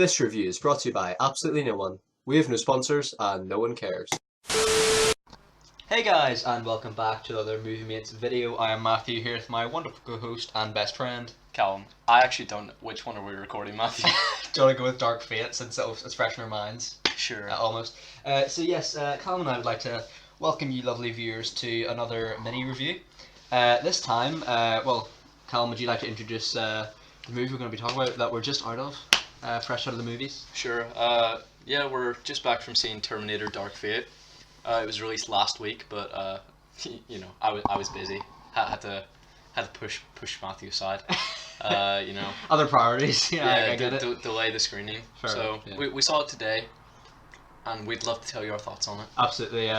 This review is brought to you by absolutely no one. We have no sponsors and no one cares. Hey guys, and welcome back to another Movie Mates video. I am Matthew here with my wonderful co-host and best friend, Callum. I actually don't know which one are we recording, Matthew. Do you want to go with Dark Fate since it's fresh in our minds? Sure. Almost. Callum and I would like to welcome you lovely viewers to another mini review. This time, Callum, would you like to introduce the movie we're going to be talking about that we're just out of? Fresh out of the movies? Sure. We're just back from seeing Terminator Dark Fate. It was released last week, but I was busy. Had to push Matthew aside. Other priorities. I get it. Delay the screening. Fair so enough, yeah. we saw it today, and we'd love to tell you our thoughts on it. Absolutely.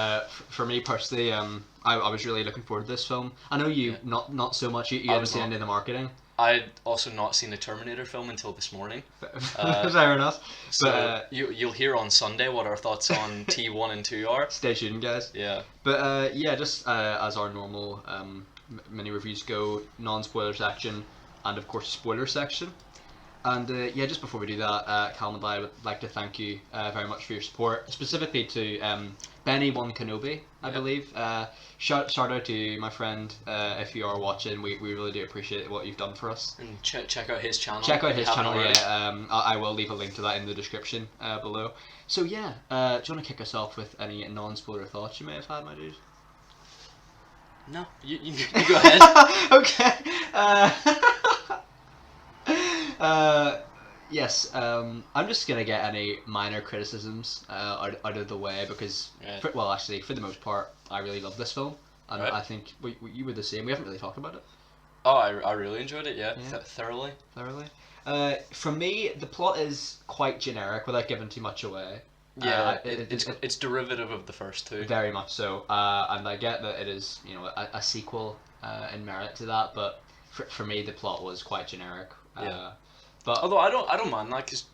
For me personally, I was really looking forward to this film. I know you not so much. You haven't seen any of the marketing. I'd also not seen a Terminator film until this morning. Fair enough. So you'll hear on Sunday what our thoughts on T1 and 2 are. Stay tuned, guys. Yeah. But just as our normal mini reviews go, non-spoiler section and of course spoiler section. And just before we do that, Callum and I would like to thank you very much for your support, specifically to Benny One Kenobi, I believe. Shout out to my friend if you are watching. We really do appreciate what you've done for us. And check out his channel. Check out his channel, yeah. I will leave a link to that in the description below. So yeah, do you want to kick us off with any non-spoiler thoughts you may have had, my dude? No, you go ahead. Okay. Yes, I'm just gonna get any minor criticisms out of the way because, for the most part, I really love this film, and I think you were the same. We haven't really talked about it. Oh, I really enjoyed it. Yeah. Thoroughly. For me, the plot is quite generic without giving too much away. Yeah, it's derivative of the first two. Very much so, and I get that it is a sequel in merit to that, but for me, the plot was quite generic. Yeah. But although I don't mind that because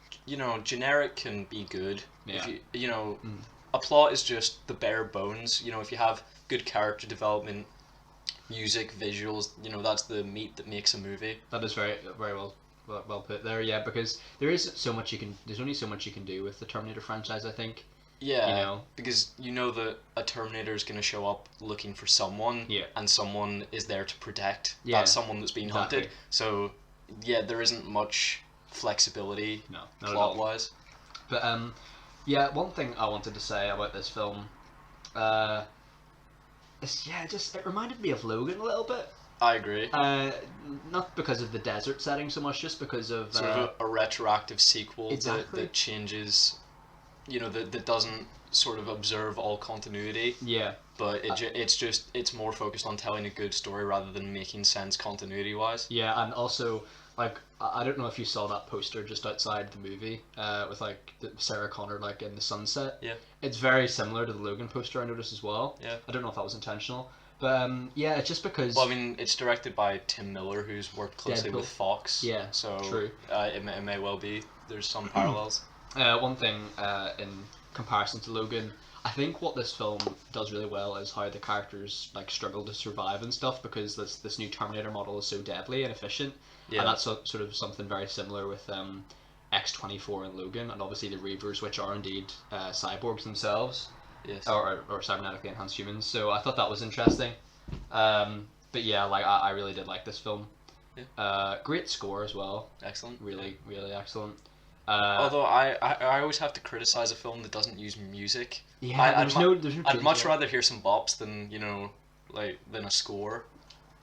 generic can be good. Yeah. If a plot is just the bare bones. If you have good character development, music, visuals, that's the meat that makes a movie. That is very well put there. Yeah, because there's only so much you can do with the Terminator franchise, I think. Yeah. Because that a Terminator is going to show up looking for someone. Yeah. And someone is there to protect that someone that's being Exactly. hunted. So. Yeah, there isn't much flexibility Plot-wise. plot-wise. But one thing I wanted to say about this film, it reminded me of Logan a little bit. I agree. Not because of the desert setting so much, just because of sort of a retroactive sequel exactly. that changes, that doesn't sort of observe all continuity. Yeah. But it's more focused on telling a good story rather than making sense continuity-wise. Yeah, and also, I don't know if you saw that poster just outside the movie, with Sarah Connor in the sunset. Yeah. It's very similar to the Logan poster I noticed as well. Yeah. I don't know if that was intentional, but it's just because. Well, I mean, it's directed by Tim Miller, who's worked closely with Fox. Yeah. So true. It may well be there's some parallels. One thing in comparison to Logan, I think what this film does really well is how the characters struggle to survive and stuff because this new Terminator model is so deadly and efficient. Yeah. And that's sort of something very similar with X-24 and Logan, and obviously the Reavers, which are indeed cyborgs themselves. Yes. Or cybernetically enhanced humans. So I thought that was interesting. But yeah, I really did like this film. Yeah. Great score as well. Excellent. Really excellent. Although I always have to criticize a film that doesn't use music. Yeah, I'd much rather hear some bops than than a score.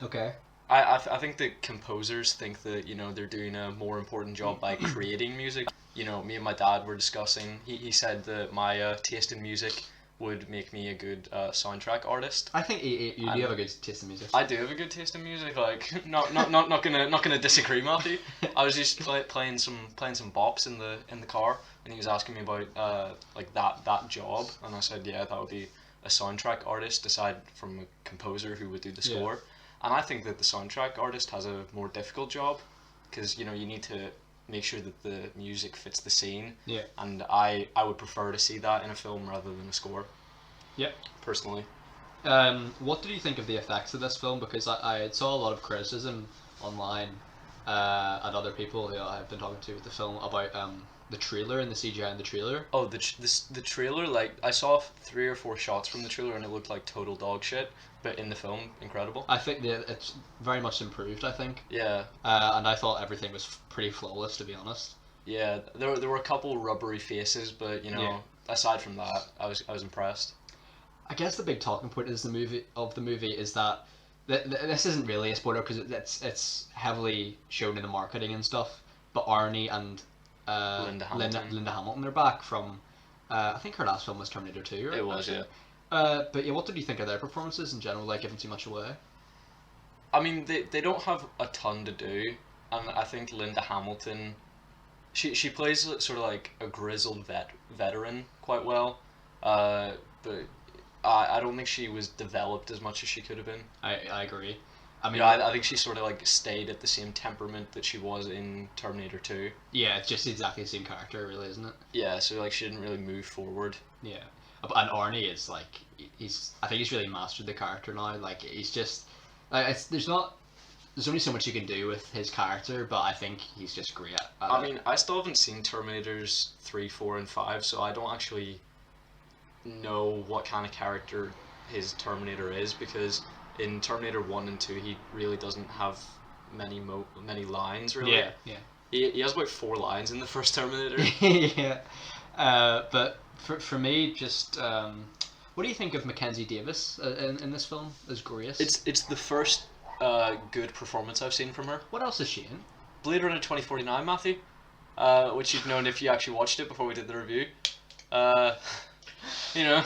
Okay. I think the composers think that they're doing a more important job by creating music. Me and my dad were discussing. He said that my taste in music would make me a good soundtrack artist. I think you do have a good taste in music. I do have a good taste in music. Not gonna disagree, Matthew. I was just playing some bops in the car, and he was asking me about that job, and I said that would be a soundtrack artist aside from a composer who would do the score. And I think that the soundtrack artist has a more difficult job because you need to make sure that the music fits the scene. Yeah. And I would prefer to see that in a film rather than a score. Yep. Personally. What did you think of the effects of this film? Because I saw a lot of criticism online and other people who I've been talking to with the film about the trailer and the CGI in the trailer. Oh, the trailer, like, I saw 3 or 4 shots from the trailer and it looked like total dog shit, but in the film, incredible. I think that it's very much improved, I think. Yeah. And I thought everything was pretty flawless, to be honest. Yeah, there were a couple rubbery faces, but, you know, Yeah. aside from that, I was impressed. I guess the big talking point is the movie is that this isn't really a spoiler because it's heavily shown in the marketing and stuff. But Arnie and Linda Hamilton. Linda Hamilton are back from I think her last film was Terminator 2. Right? It was, yeah. But yeah, what did you think of their performances in general? Like, giving too much away? I mean, they don't have a ton to do, and I think Linda Hamilton, she plays sort of like a grizzled veteran quite well, but I don't think she was developed as much as she could have been. I agree. I mean, I think she sort of like stayed at the same temperament that she was in Terminator 2. Yeah, it's just exactly the same character, really, isn't it? Yeah, so like she didn't really move forward. Yeah, and Arnie is like I think he's really mastered the character now. Like, he's just like there's only so much you can do with his character, but I think he's just great at I it. mean, I still haven't seen Terminators 3, 4, and 5, so I don't actually know what kind of character his Terminator is, because in Terminator 1 and 2 he really doesn't have many lines, really. Yeah. He has about 4 lines in the first Terminator. Yeah. But for me, just what do you think of Mackenzie Davis in this film as Grace? It's the first good performance I've seen from her. What else is she in? Blade Runner 2049, Matthew, which you'd known if you actually watched it before we did the review. You know.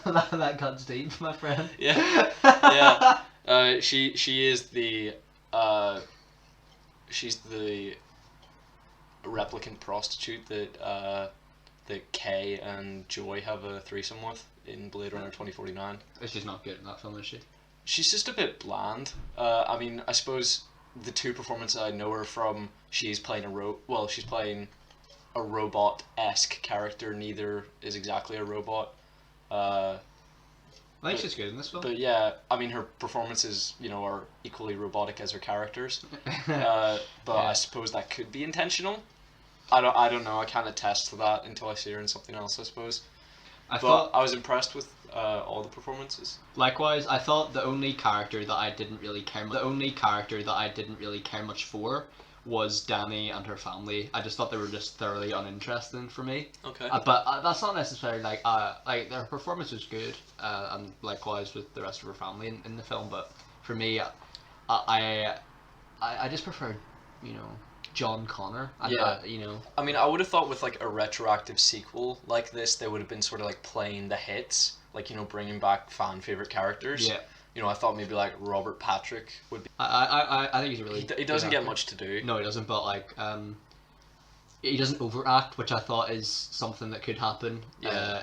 That cuts deep, my friend. Yeah. Yeah. She is the she's the replicant prostitute that Kay and Joy have a threesome with in Blade Runner 2049. She's not good in that film, is she? She's just a bit bland. I mean, I suppose the 2 performances I know her from, she's playing a robot-esque character. Neither is exactly a robot. I think she's good in this film. But yeah, I mean, her performances, are equally robotic as her characters. But Yeah. I suppose that could be intentional. I don't know. I can't attest to that until I see her in something else, I suppose. But I was impressed with all the performances. Likewise, I thought the only character that I didn't really care much for was Danny and her family. I just thought they were just thoroughly uninteresting for me. Okay. But that's not necessarily like their performance was good, and likewise with the rest of her family in the film. But for me, I just preferred, John Connor. And Yeah. I mean, I would have thought with like a retroactive sequel like this, they would have been sort of like playing the hits, like, bringing back fan favorite characters. Yeah. I thought maybe like Robert Patrick would be. I think he's a really. He doesn't good get actor. much to do. No, he doesn't. But like, he doesn't overact, which I thought is something that could happen. Yeah.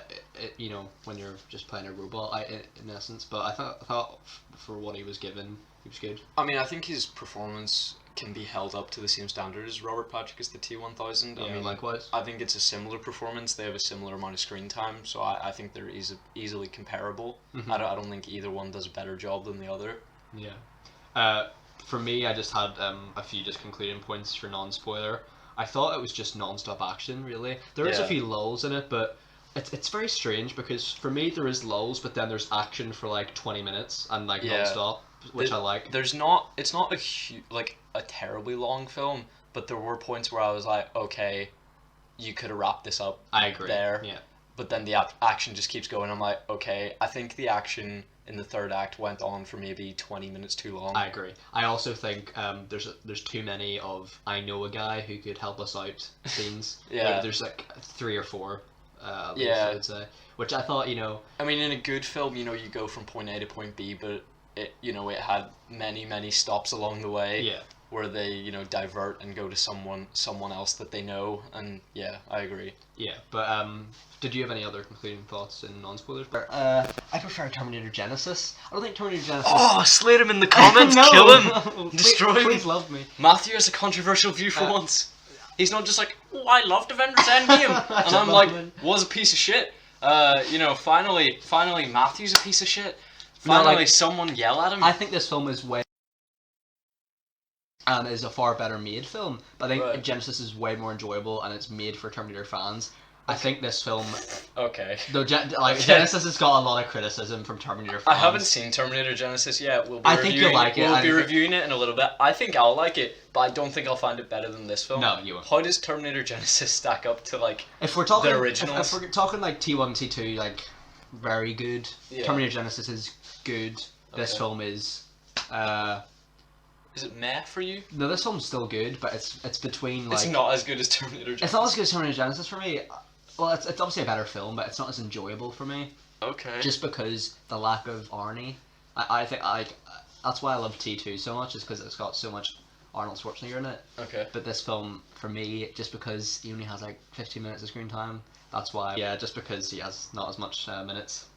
When you're just playing a robot, in essence. But I thought for what he was given, he was good. I mean, I think his performance can be held up to the same standard as Robert Patrick as the T-1000. Yeah, I mean, likewise. I think it's a similar performance. They have a similar amount of screen time, so I think they're easily comparable. Mhm. I don't think either one does a better job than the other. Yeah. For me, I just had a few just concluding points for non-spoiler. I thought it was just non-stop action, really. There is a Yeah. few lulls in it, but it's very strange because for me there is lulls, but then there's action for like 20 minutes and like Yeah. non-stop, which I like. It's not a terribly long film, but there were points where I was like, okay, you could have wrapped this up I agree. there. Yeah. But then the action just keeps going. I'm like, okay, I think the action in the third act went on for maybe 20 minutes too long. I agree. I also think there's too many of I know a guy who could help us out scenes. Yeah. Like, there's like 3 or 4. At least, Yeah. I would say. Which I thought, I mean, in a good film, you go from point A to point B, but it had many stops along the way. Yeah. Where they, divert and go to someone else that they know, and yeah, I agree. Yeah, but did you have any other concluding thoughts in non-spoilers? I prefer Terminator Genesis. I don't think Terminator Genesis... Oh, slate him in the comments, No! kill him, destroy him. Please love me. Matthew has a controversial view for once. He's not just like, oh, I loved Avengers Endgame, and I'm like, was a piece of shit. Finally, Matthew's a piece of shit. Finally, someone yell at him. I think this film is way... and is a far better made film. But I think Right. Genesis is way more enjoyable, and it's made for Terminator fans. I think this film, Okay. though, Okay. Genesis has got a lot of criticism from Terminator fans. I haven't seen Terminator Genesis yet. We'll be I think you'll like it. We'll be reviewing it in a little bit. I think I'll like it, but I don't think I'll find it better than this film. No, you won't. How does Terminator Genesis stack up to like If we're talking the originals? if we're talking like T1, T2, like very good. Yeah. Terminator Genesis is good. This Okay. film is. Is it meh for you? No, this film's still good, but it's between like. It's not as good as Terminator Genesis. It's not as good as Terminator Genesis for me. Well, it's obviously a better film, but it's not as enjoyable for me. Okay. Just because the lack of Arnie. I think that's why I love T2 so much, is because it's got so much Arnold Schwarzenegger in it. Okay. But this film, for me, just because he only has like 15 minutes of screen time, that's why. Yeah, just because he has not as much minutes,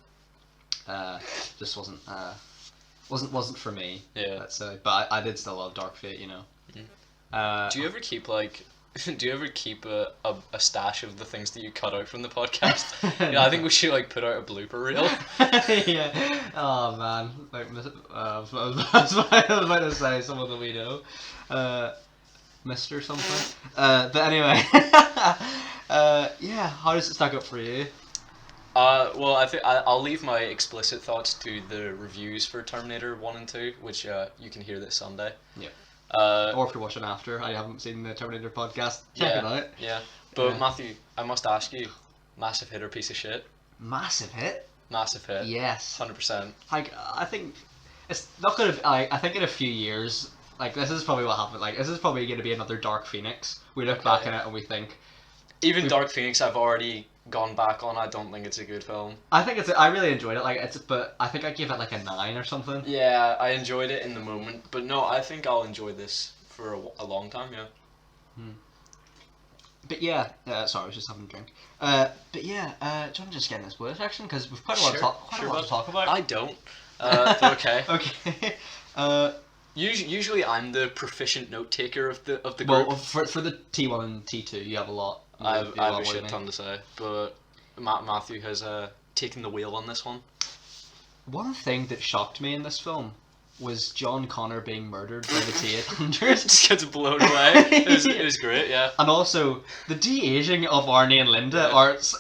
just wasn't for me. Yeah. Let's say. But I did still love Dark Fate, you know. Do you ever keep like? Do you ever keep a stash of the things that you cut out from the podcast? Yeah, I think we should like put out a blooper reel. Yeah. Oh man. Like, I was about to say someone that we know. Mr. something. But anyway. Yeah. How does it stack up for you? Well, I think I'll leave my explicit thoughts to the reviews for Terminator 1 and 2, which you can hear this Sunday. Yeah. Uh, Or if you're watching after, I haven't seen the Terminator podcast. Check it out. Yeah. But Yeah. Matthew, I must ask you, massive hit or piece of shit? Massive hit. Massive hit. Yes. 100%. Like, I think it's not gonna. I think in a few years, like, this is probably what happened. Like, this is probably gonna be another Dark Phoenix. We look back Okay. at it and we think. Even Dark Phoenix, I've already gone back on. I don't think it's a good film. I think I really enjoyed it. Like, but I think I gave it like a 9 or something. Yeah, I enjoyed it in the moment, but no, I think I'll enjoy this for a long time. Yeah. But yeah, sorry, I was just having a drink. But yeah, do you want to just get in the spoiler section, because we've quite a lot to talk about. I don't. But okay. Okay. Usually, I'm the proficient note taker of the group. Well, for the T1 and T2, you have a lot. I have a more shit than me. ton to say, but Matthew has taken the wheel on this one. One thing that shocked me in this film was John Connor being murdered by the T-800. Just gets blown away. It was great, yeah. And also, the de-aging of Arnie and Linda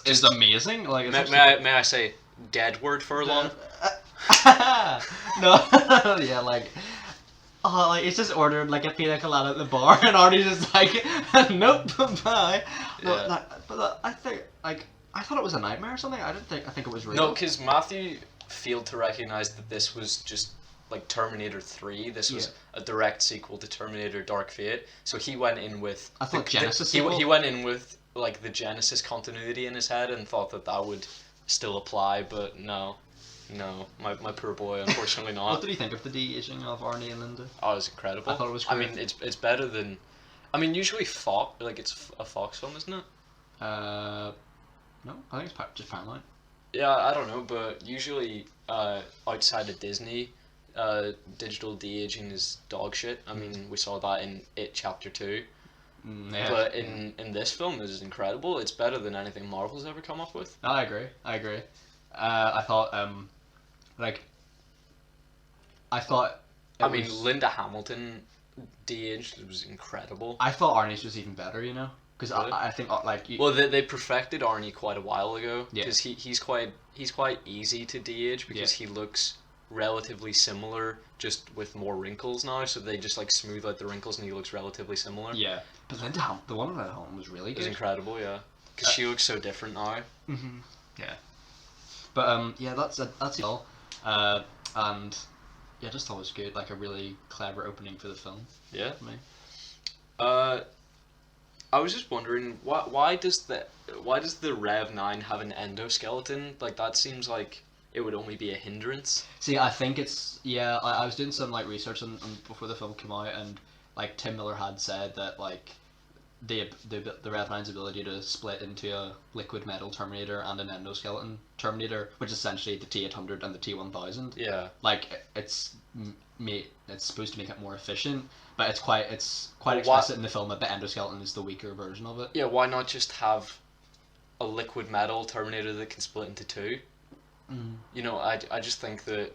is amazing. Like, it's May I say, dead word for long? No, yeah, like, oh, like, he's just ordered like a pina colada at the bar, and Arnie's just like, nope, bye. No, Yeah. I think, like, I thought it was a nightmare or something. I think it was real. No, because Matthew failed to recognize that this was just like Terminator 3. This was a direct sequel to Terminator Dark Fate. So he went in with... I thought Genesis sequel? He went in with like the Genesis continuity in his head and thought that would still apply, but no, my poor boy, unfortunately not. What did you think of the de-aging of Arnie and Linda? Oh, it was incredible. I thought it was I great. mean, it's better than... I mean, usually Fox, like it's a Fox film, isn't it? No, I think it's just Paramount. Yeah, I don't know, but usually outside of Disney, digital de-aging is dog shit. I mean, we saw that in It Chapter 2. Yeah. But in this film, it is incredible. It's better than anything Marvel's ever come up with. No, I agree. I thought, I mean, Linda Hamilton de-aged was incredible. I thought Arnie's was even better, you know? Because Really? I think, like... Well, they perfected Arnie quite a while ago. Yeah. Because he's quite easy to de-age because he looks relatively similar, just with more wrinkles now. So they just like smooth out the wrinkles, and he looks relatively similar. Yeah. But Linda Hamilton, the one in Linda Hamilton was really It was good. incredible, yeah. Because she looks so different now. Mm-hmm. Yeah. But, yeah, that's it all. And, yeah, I just thought it was good. Like, a really clever opening for the film. Yeah. For me. I was just wondering why does the Rev 9 have an endoskeleton? Like that seems like it would only be a hindrance. See, I think it's... Yeah, I was doing some, like, research on before the film came out, and, like, Tim Miller had said that, like, the Rev 9's ability to split into a liquid metal Terminator and an endoskeleton Terminator, which is essentially the T-800 and the T-1000. Yeah. Like, it's supposed to make it more efficient, but it's quite explicit in the film that the endoskeleton is the weaker version of it. Yeah, why not just have a liquid metal Terminator that can split into two? You know, I just think that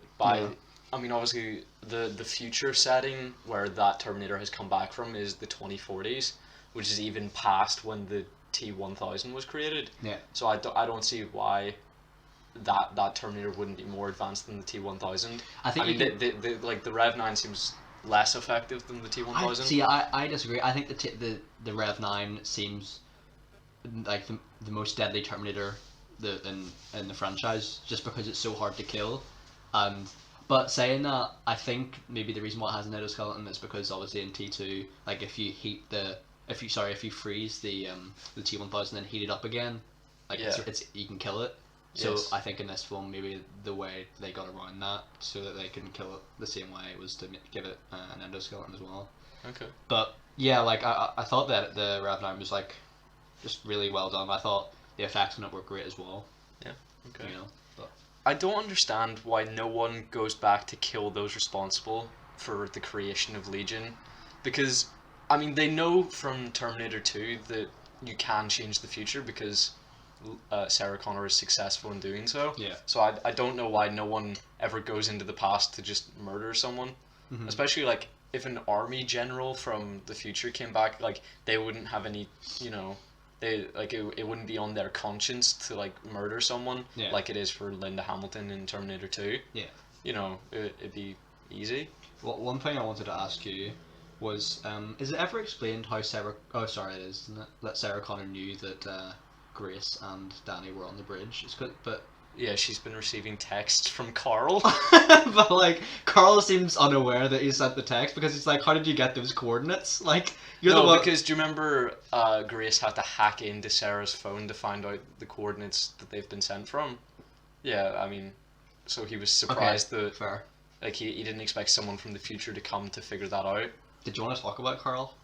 I mean, obviously, the future setting where that Terminator has come back from is the 2040s, which is even past when the T-1000 was created. Yeah. So I don't see why that Terminator wouldn't be more advanced than the T-1000. I think I mean, the Rev 9 seems less effective than the T-1000. I disagree. I think the Rev 9 seems like the most deadly Terminator in the franchise, just because it's so hard to kill. But saying that, I think maybe the reason why it has an endoskeleton is because obviously in T2, like if you freeze the T-1000 and heat it up again, like it's you can kill it. So Yes. I think in this film, maybe the way they got around that, so that they can kill it the same way, was to give it an endoskeleton as well. Okay. But yeah, like I thought that the Rev 9 was like just really well done. I thought the effects on it were great as well. Yeah. Okay. You know, but I don't understand why no one goes back to kill those responsible for the creation of Legion, because I mean they know from Terminator 2 that you can change the future because Sarah Connor is successful in doing so. Yeah. So I don't know why no one ever goes into the past to just murder someone, especially like if an army general from the future came back, like they wouldn't have any, they like it wouldn't be on their conscience to like murder someone like it is for Linda Hamilton in Terminator 2. Yeah. It'd be easy. Well, one thing I wanted to ask you was, is it ever explained how Sarah? Oh, sorry, it is, isn't it? That Sarah Connor knew that Grace and Danny were on the bridge. It's good, but Yeah, she's been receiving texts from Carl. but like Carl seems unaware that he sent the text, because he's like, how did you get those coordinates? Like you're the one. Because do you remember Grace had to hack into Sarah's phone to find out the coordinates that they've been sent from? Yeah, I mean, so he was surprised that Fair. like he didn't expect someone from the future to come to figure that out. Did you want to talk about Carl?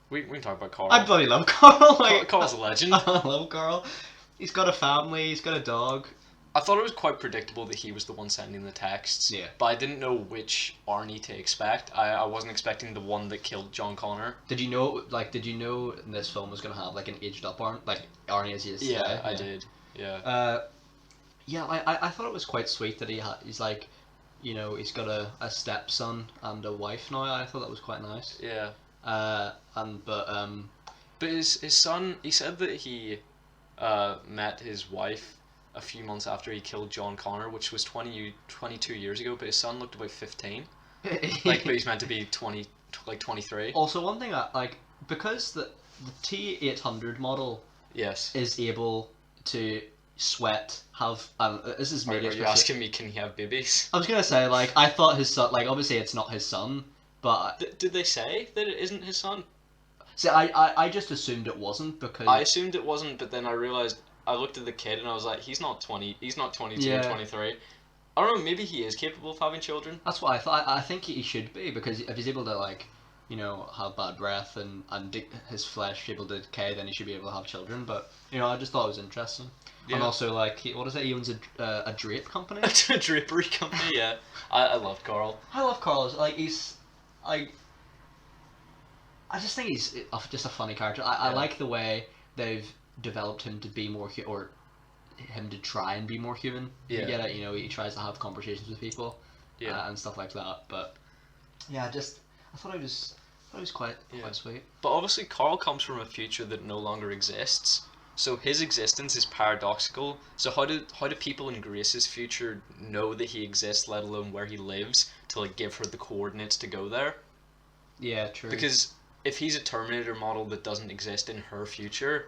We can talk about Carl. I bloody love Carl. Like Carl's a legend. I love Carl. He's got a family. He's got a dog. I thought it was quite predictable that he was the one sending the texts. Yeah. But I didn't know which Arnie to expect. I wasn't expecting the one that killed John Connor. Did you know this film was gonna have like an aged up Arnie, like Arnie as he is today? Yeah, I did. Yeah. Yeah, I thought it was quite sweet that he's like, he's got a stepson and a wife now. I thought that was quite nice. Yeah. But his son, he said that he met his wife a few months after he killed John Connor, which was 22 years ago, but his son looked about 15. But he's meant to be 23. Also, one thing I like, because the T800 model Yes. is able to sweat, this is Are made you asking me, can he have babies? I was gonna say, like, I thought his son, like, obviously it's not his son, but Did they say that it isn't his son? see, I just assumed it wasn't, because I assumed it wasn't, but then I realized, I looked at the kid and I was like, he's not 22 or 23. I don't know, maybe he is capable of having children. that's what I thought. I think he should be, because if he's able to, like, have bad breath and his flesh able to decay, then he should be able to have children. But I just thought it was interesting. Yeah. And also, like, what is it? He owns a drape company. A drapery company, yeah. I love Carl. I love Carl. Like, I just think he's just a funny character. I like the way they've developed him to be more or him to try and be more human. Yeah. You get it. He tries to have conversations with people. Yeah. And stuff like that. But yeah, I thought it was quite sweet. But obviously Carl comes from a future that no longer exists. So his existence is paradoxical. So how do people in Grace's future know that he exists, let alone where he lives, to like give her the coordinates to go there? Yeah, true. Because if he's a Terminator model that doesn't exist in her future,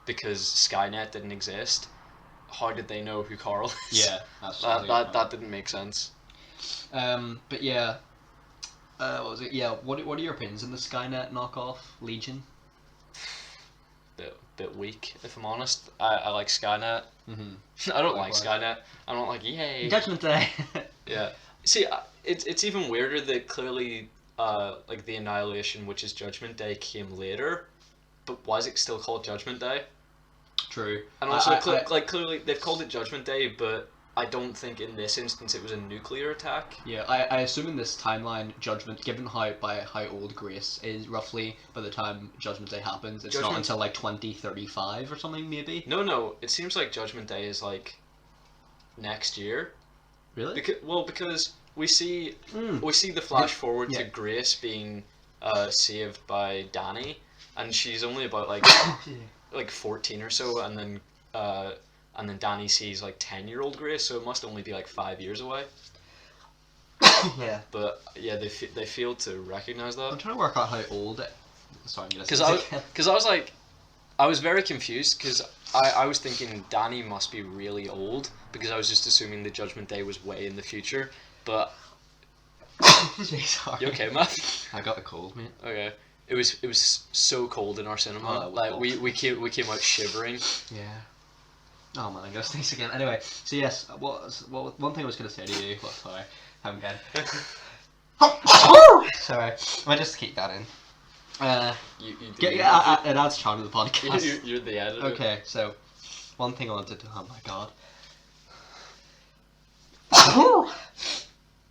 because Skynet didn't exist, how did they know who Carl is? Yeah, absolutely. That didn't make sense. But yeah, what was it? Yeah, what are your opinions on the Skynet knockoff Legion? Bit weak, if I'm honest. I like Skynet. Mm-hmm. I don't like Skynet. I'm not like, yay. Judgment Day. Yeah. See, it's even weirder that clearly, like the Annihilation, which is Judgment Day, came later. But why is it still called Judgment Day? True. And also, clearly they've called it Judgment Day, but I don't think in this instance it was a nuclear attack. Yeah, I assume in this timeline, Judgment, given how old Grace is roughly by the time Judgment Day happens, it's not until like 2035 or something, maybe. No, it seems like Judgment Day is like next year. Really? Because we see the flash forward to Yeah. Grace being saved by Danny, and she's only about like 14 or so, and then Danny sees like 10-year-old Grace, so it must only be like 5 years away. Yeah. But yeah, they fail to recognize that. I'm trying to work out how old it. Sorry, I'm gonna say Because I was like, I was very confused because I was thinking Danny must be really old because I was just assuming the Judgment Day was way in the future. But Sorry. you okay, Matt? I got a cold, mate. Okay. It was so cold in our cinema. Oh, like we came out shivering. Yeah. Oh man, I'm gonna sneeze again. Anyway, so yes, one thing I was gonna say to you. Well, sorry, I'm again. Sorry, I might just keep that in. It adds charm to the podcast. You're the editor. Okay, so one thing I wanted to. Oh my god.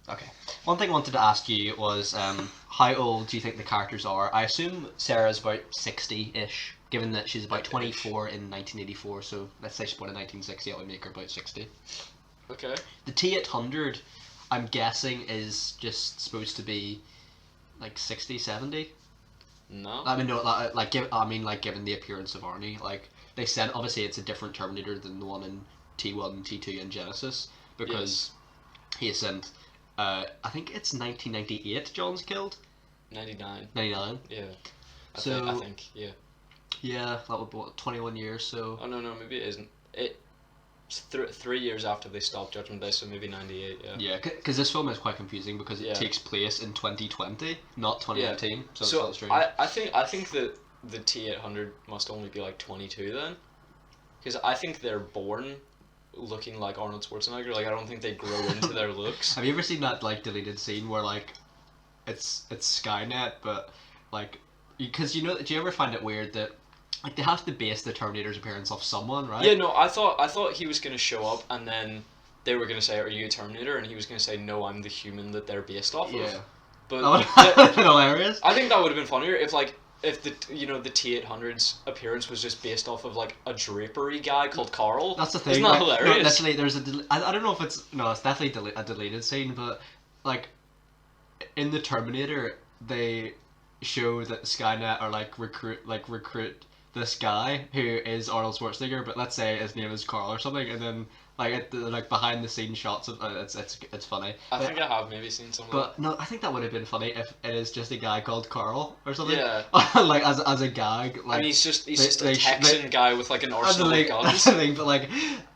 Okay, one thing I wanted to ask you was how old do you think the characters are? I assume Sarah's about 60-ish, given that she's about 24 in 1984. So let's say she's born in 1960, that would make her about 60. Okay. The T-800, I'm guessing, is just supposed to be like 60, 70. No. I mean, no, given the appearance of Arnie, like they said, obviously it's a different Terminator than the one in T1, T2, and Genesis because he sent. I think it's 1998. John's killed. 99. 99. Yeah. I So think yeah. yeah, that would be what, 21 years. So Oh no, maybe it isn't. It's 3 years after they stopped Judgment Day, so maybe 98. Yeah. yeah, because this film is quite confusing because it Yeah. takes place in 2020, not 2019. So it's a So little strange. I think that the T-800 must only be like 22 then, because I think they're born looking like Arnold Schwarzenegger. Like I don't think they grow into their looks. Have you ever seen that like deleted scene where like it's Skynet, but like because do you ever find it weird that like they have to base the Terminator's appearance off someone, right? Yeah, no, I thought he was gonna show up and then they were gonna say, "Are you a Terminator?" and he was gonna say, "No, I'm the human that they're based off Yeah. of." But That would have been hilarious. I think that would have been funnier if the T-800's appearance was just based off of like a drapery guy called Carl. That's the thing. Isn't that like, hilarious? No, literally, there's I don't know if it's it's definitely a deleted scene, but like in the Terminator, they show that Skynet are like recruit this guy who is Arnold Schwarzenegger, but let's say his name is Carl or something, and then like behind the scenes shots of it's funny. I think I have maybe seen some of that. But no, I think that would have been funny if it is just a guy called Carl or something. Yeah. Like as a gag. Like, And he's just they a Texan guy with like an that's arsenal of guns. That's the thing, but like,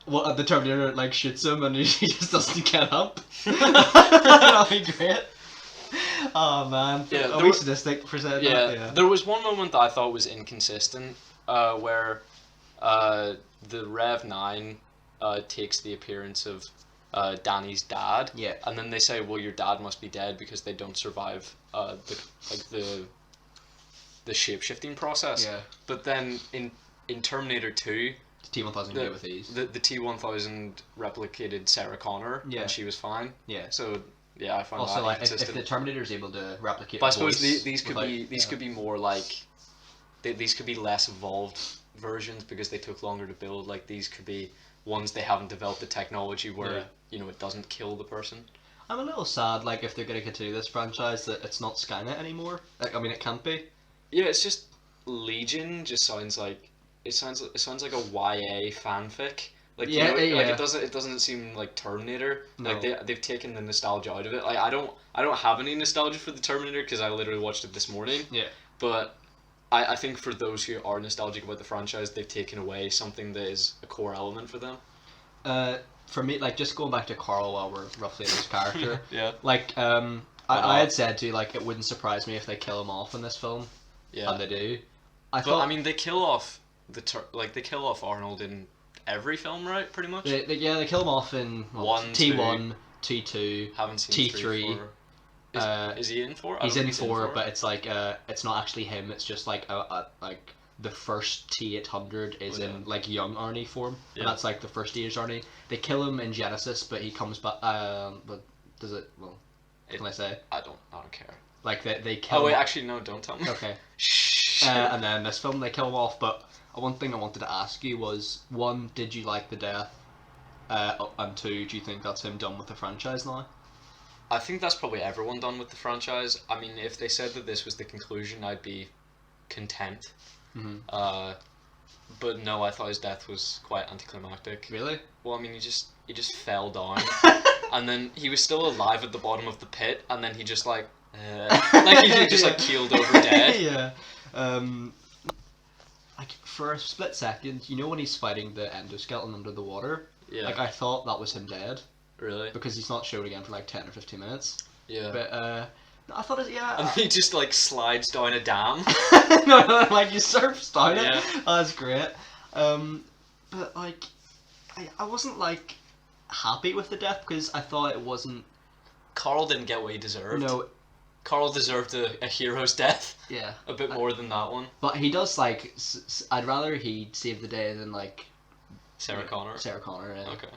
what the Terminator like shoots him and he just doesn't get up. That'd be great. Oh man. Yeah, Are we sadistic for saying Yeah, that? Yeah. there was one moment that I thought was inconsistent, where the Rev 9 takes the appearance of Danny's dad. Yeah. And then they say, well, your dad must be dead because they don't survive the shape-shifting process. Yeah. But then in Terminator 2, T-1000 get with these. the T-1000 replicated Sarah Connor, Yeah. and she was fine. Yeah. So yeah, I found Also, that like if inconsistent. the Terminator is able to replicate. But I suppose voice these could without- could be more like these could be less evolved versions because they took longer to build. Like these could be ones they haven't developed the technology where it doesn't kill the person. I'm a little sad, like if they're gonna continue this franchise, that it's not Skynet anymore. Like, I mean, it can't be. Yeah, it's just Legion. Just sounds like it sounds like a YA fanfic. Like Yeah, yeah. like it doesn't seem like Terminator. No. Like they've taken the nostalgia out of it. Like I don't have any nostalgia for the Terminator because I literally watched it this morning. Yeah. But I think for those who are nostalgic about the franchise, they've taken away something that is a core element for them. For me, like just going back to Carl while we're roughly in his character. Yeah. Like I had said to you, like it wouldn't surprise me if they kill him off in this film. Yeah. And they do. I mean, they kill off they kill off Arnold in every film, right? Pretty much. They kill him off in T1, T2, Haven't seen T3. 3, 4. Is he in 4? He's in 4, but it's like it's not actually him. It's just like like the first T-800 is in like young Arnie form, and that's like the first year's Arnie. They kill him in Genesis, but he comes back. But does it? Well, what can I say? I don't care. Like they kill. Oh wait, him. actually no, don't tell me. Okay. Shh. And then this film they kill him off. But one thing I wanted to ask you was, one, did you like the death? And two, do you think that's him done with the franchise now? I think that's probably everyone done with the franchise. I mean, if they said that this was the conclusion, I'd be content. Mm-hmm. But no, I thought his death was quite anticlimactic. Really? Well, I mean, he just fell down, and then he was still alive at the bottom of the pit, and then he just like he just like keeled over dead. Yeah. Like for a split second, you know when he's fighting the endoskeleton under the water? Yeah. Like I thought that was him dead. Really? Because he's not shown again for like 10 or 15 minutes. Yeah. But no, I thought it, yeah. And he just like slides down a dam. No, like you surfs down it. Yeah. That's great. But like, I wasn't like happy with the death because I thought it wasn't. Carl didn't get what he deserved. No. Carl deserved a hero's death. Yeah. A bit more than that one. But he does like. I'd rather he saved the day than like. Sarah Connor. Sarah Connor. Yeah. Okay.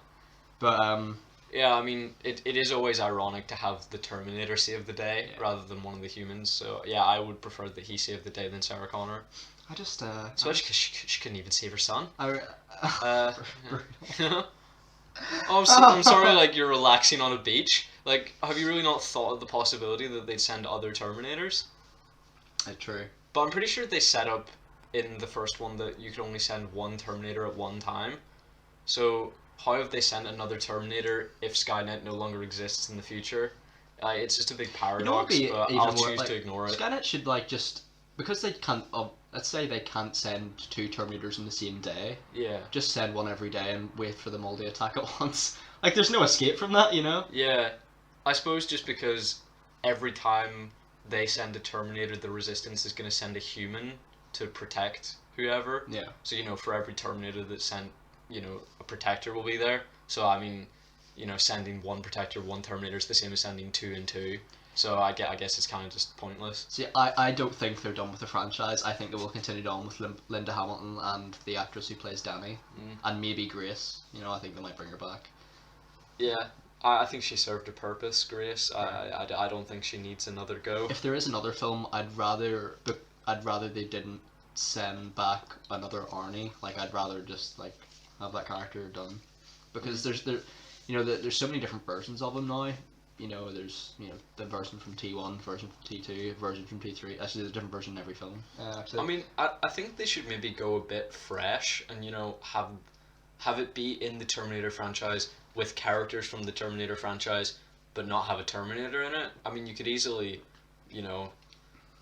But Yeah, I mean, it is always ironic to have the Terminator save the day rather than one of the humans. So yeah, I would prefer that he saved the day than Sarah Connor. I just Especially because she couldn't even save her son. Oh, I'm sorry, like, you're relaxing on a beach. Like, have you really not thought of the possibility that they'd send other Terminators? True. But I'm pretty sure they set up in the first one that you could only send one Terminator at one time. So, how have they sent another Terminator if Skynet no longer exists in the future? It's just a big paradox, but I'll choose to ignore it. Skynet should, like, just... Because they can't... let's say they can't send two Terminators in the same day. Yeah. Just send one every day and wait for them all to attack at once. Like, there's no escape from that, you know? Yeah. I suppose just because every time they send a Terminator, the Resistance is going to send a human to protect whoever. Yeah. So, for every Terminator that's sent, a Protector will be there. So, I mean, sending one Protector, one Terminator is the same as sending two and two. So I guess it's kind of just pointless. See, I don't think they're done with the franchise. I think they will continue on with Linda Hamilton and the actress who plays Danny. And maybe Grace. I think they might bring her back. Yeah, I think she served a purpose, Grace. I don't think she needs another go. If there is another film, I'd rather they didn't send back another Arnie. Like, I'd rather just like have that character done, because there's so many different versions of him now. There's the version from T1, version from T2, version from T3. Actually, there's a different version in every film. Actually. I mean, I think they should maybe go a bit fresh and have it be in the Terminator franchise with characters from the Terminator franchise, but not have a Terminator in it. I mean, you could easily,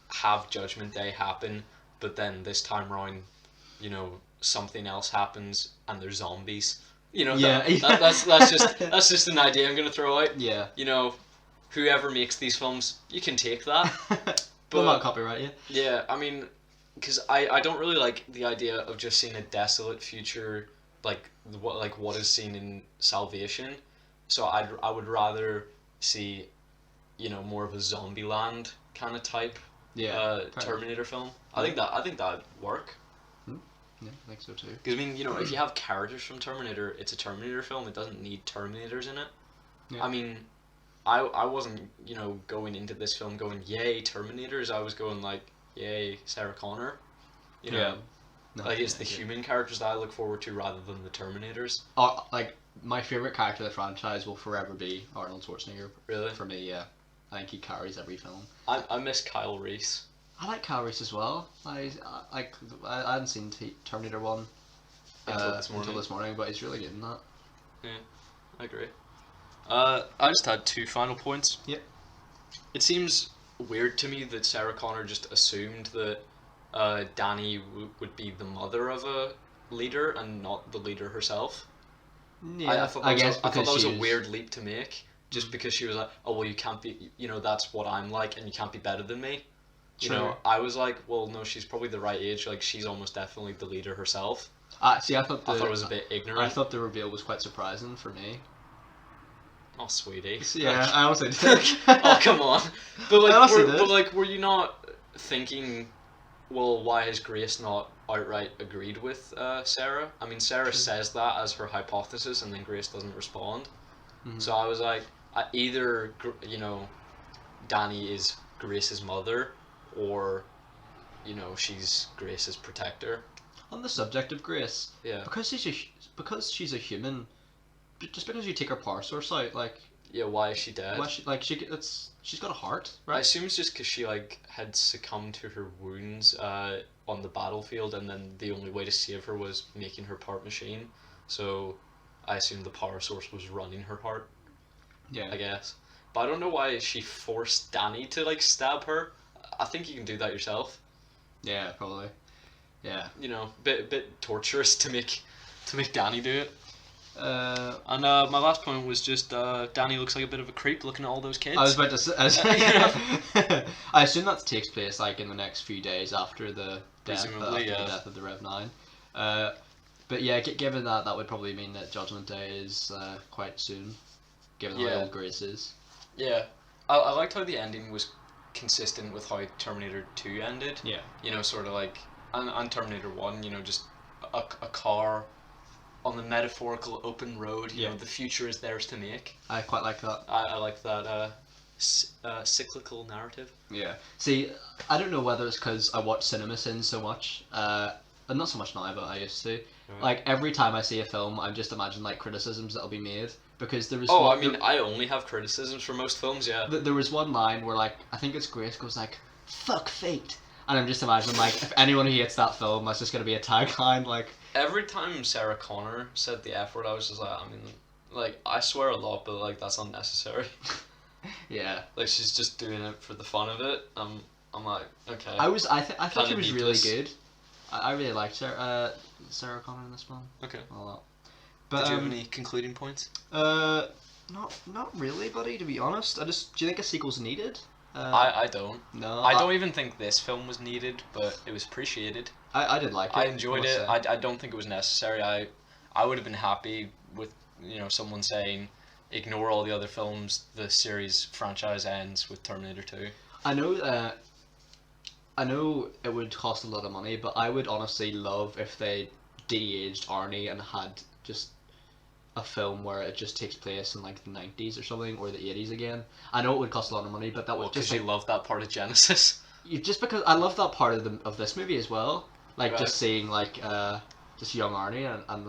have Judgment Day happen, but then this time around, something else happens and there's zombies. That's just an idea I'm gonna throw out. Yeah. Whoever makes these films, you can take that. But we'll not copyright you. Yeah, I mean, because I don't really like the idea of just seeing a desolate future like what is seen in Salvation. So I would rather see, more of a Zombieland kind of type. Yeah. Terminator film. I think that'd work. Yeah, I think so too. Because, I mean, if you have characters from Terminator, it's a Terminator film. It doesn't need Terminators in it. Yeah. I mean, I wasn't, going into this film going, yay, Terminators. I was going, like, yay, Sarah Connor. Yeah. No, like, it's the human characters that I look forward to rather than the Terminators. Like, my favourite character of the franchise will forever be Arnold Schwarzenegger. Really? For me, yeah. I think he carries every film. I miss Kyle Reese. I like Kyle Reese as well. I hadn't seen Terminator 1 until this morning, but he's really good in that. Yeah, I agree. I just had two final points. Yep. It seems weird to me that Sarah Connor just assumed that Danny would be the mother of a leader and not the leader herself. Yeah, I thought that was a weird leap to make, just because she was like, oh, well, you can't be, that's what I'm like, and you can't be better than me. I was like, well, no, she's probably the right age. Like, she's almost definitely the leader herself. See, I thought it was a bit ignorant. I thought the reveal was quite surprising for me. Oh, sweetie. Yeah, I also did. Oh, come on. But like, were you not thinking, well, why has Grace not outright agreed with Sarah? I mean, Sarah says that as her hypothesis, and then Grace doesn't respond. Mm-hmm. So I was like, either Danny is Grace's mother, or she's Grace's protector. On the subject of Grace, yeah, because she's a human, just because you take her power source out, like, Yeah, why is she dead? Why she's got a heart, I right? assume it's just because she like had succumbed to her wounds on the battlefield, and then the only way to save her was making her part machine. So I assume the power source was running her heart, Yeah. I guess. But I don't know why she forced Danny to like stab her. I think you can do that yourself. Yeah, probably. Yeah. You know, bit torturous to make Danny do it. And my last point was just Danny looks like a bit of a creep looking at all those kids. I was about to say. I assume that takes place like in the next few days after the death, Presumably, the death of the Rev 9. But yeah, given that would probably mean that Judgment Day is quite soon, given how old Grace is. Yeah, I liked how the ending was consistent with how Terminator 2 ended. Yeah. You know, sort of like, and Terminator 1, you know, just a car on the metaphorical open road. You know, the future is theirs to make. I quite like that. I like that cyclical narrative. Yeah. See, I don't know whether it's because I watch CinemaSins so much, and not so much now, but I used to. Like, every time I see a film, I just imagine, like, criticisms that'll be made, because there was I only have criticisms for most films, yeah. There was one line where, like, I think it's Grace goes, like, fuck fate, and I'm just imagining, like, if anyone who hates that film, that's just gonna be a tagline, like... Every time Sarah Connor said the F word, I was just like, I mean, like, I swear a lot, but, like, that's unnecessary. Yeah. Like, she's just doing it for the fun of it. I'm like, okay. I thought she was really this. good. I really liked Sarah Connor in this one. Okay. A lot. But, did you have any concluding points? Not really, buddy, to be honest. Do you think a sequel's needed? I don't. No. I don't even think this film was needed, but it was appreciated. I did like it. I enjoyed it. I don't think it was necessary. I would have been happy with, you know, someone saying, ignore all the other films, the series franchise ends with Terminator 2. I know it would cost a lot of money, but I would honestly love if they de-aged Arnie and had just a film where it just takes place in like the 90s or something, or the 80s again. I know it would cost a lot of money, but that would just... Because you love that part of Genesis. Just because I love that part of this movie as well. Like, right. Just seeing, like, just young Arnie and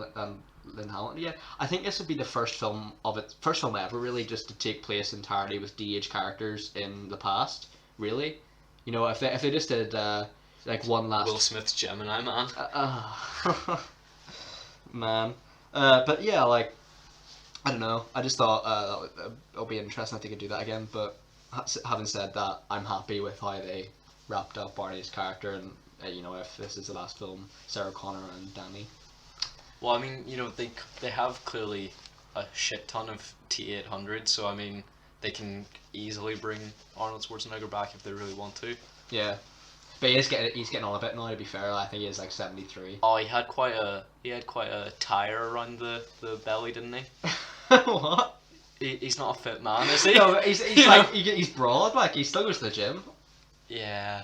Lynn Hamilton. Yeah, I think this would be the first film ever, really, just to take place entirely with de-aged characters in the past, really. You know, if they just did, like, one last... Will Smith's Gemini Man. Man. But yeah, like, I don't know. I just thought it'll be interesting if they could do that again. But having said that, I'm happy with how they wrapped up Barney's character, and you know, if this is the last film, Sarah Connor and Danny. Well, I mean, you know, they have clearly a shit ton of T-800s, so I mean, they can easily bring Arnold Schwarzenegger back if they really want to. Yeah. But he's getting on a bit now, to be fair. I think he is like 73. Oh, he had quite a tire around the belly, didn't he? What? He's not a fit man, is he? No, he's like he's broad, like he still goes to the gym. Yeah.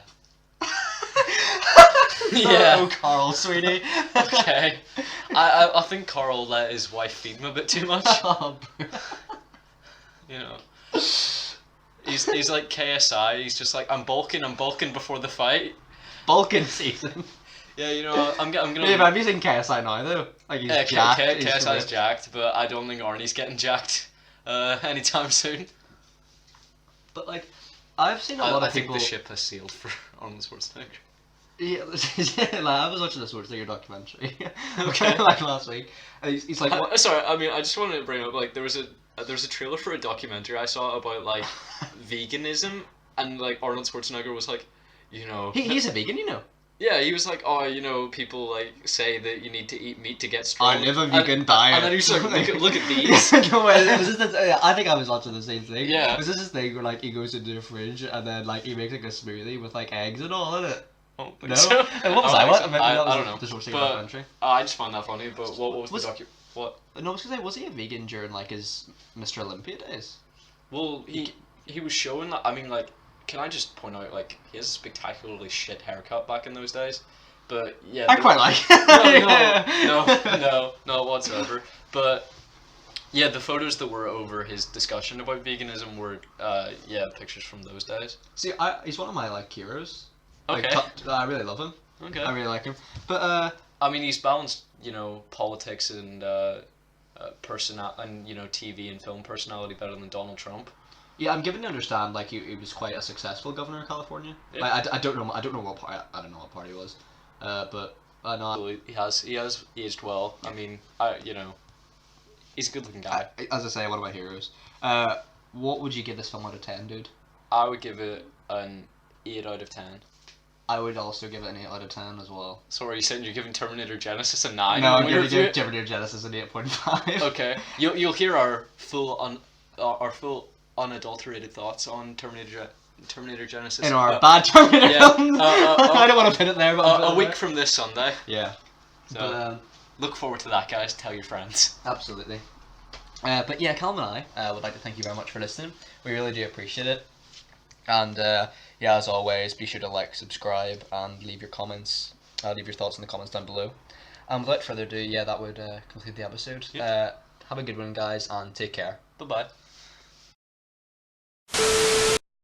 Yeah. Oh, Carl, sweetie. Okay. I think Carl let his wife feed him a bit too much. You know. He's like KSI. He's just like, I'm bulking before the fight. Bulking season. Yeah, you know, I'm gonna. Yeah, but I'm using KSI now though. Like he's jacked. KSI's jacked, but I don't think Arnie's getting jacked anytime soon. But like, I've seen a lot of people. I think the ship has sailed for Arnold Schwarzenegger. Yeah, like, I was watching this Schwarzenegger documentary. Okay. Like last week, and he's like, what? Sorry, I mean, I just wanted to bring up, like, there was a trailer for a documentary I saw about like veganism, and like Arnold Schwarzenegger was like, you know, he's a vegan, you know. Yeah, he was like, oh, you know, people like say that you need to eat meat to get strong. I live a vegan diet. And then he was like, look at these. No, it was just I think I was watching the same thing. Yeah. It was just this thing where like he goes into the fridge and then like he makes like a smoothie with like eggs and all in it. Oh, no. So. And what was I? What? I don't know. The Schwarzenegger but documentary. I just found that funny. But what was the docu? What? No, I was gonna say, was he a vegan during like his Mr. Olympia days? Well, he was showing that. I mean, like, can I just point out, like, he has a spectacularly shit haircut back in those days. But yeah, I quite like it. No, whatsoever. But yeah, the photos that were over his discussion about veganism were pictures from those days. See, he's one of my like heroes. Okay. Like, I really love him. Okay. I really like him. But I mean, he's balanced, you know, politics and and TV and film personality better than Donald Trump. Yeah, I'm given to understand like he was quite a successful governor of California. Yeah. Like, I don't know what party I don't know what party it was, but no. So he has aged well. I mean, he's a good looking guy. As I say, one of my heroes. What would you give this film out of 10, dude? I would give it an 8 out of 10. I would also give it an 8 out of 10 as well. So are you saying you're giving Terminator Genesis a 9? No, I'm going to give Terminator Genesis an 8.5. Okay, you'll hear our full unadulterated thoughts on Terminator Genesis in our bad Terminator films. I don't want to pin it there, but a week from this Sunday. Yeah. So But, look forward to that, guys. Tell your friends. absolutely. But yeah, Callum and I would like to thank you very much for listening. We really do appreciate it. And yeah, as always, be sure to like, subscribe, and leave your comments. Leave your thoughts in the comments down below. And without further ado, yeah, that would conclude the episode. Yep. Have a good one, guys, and take care. Bye bye.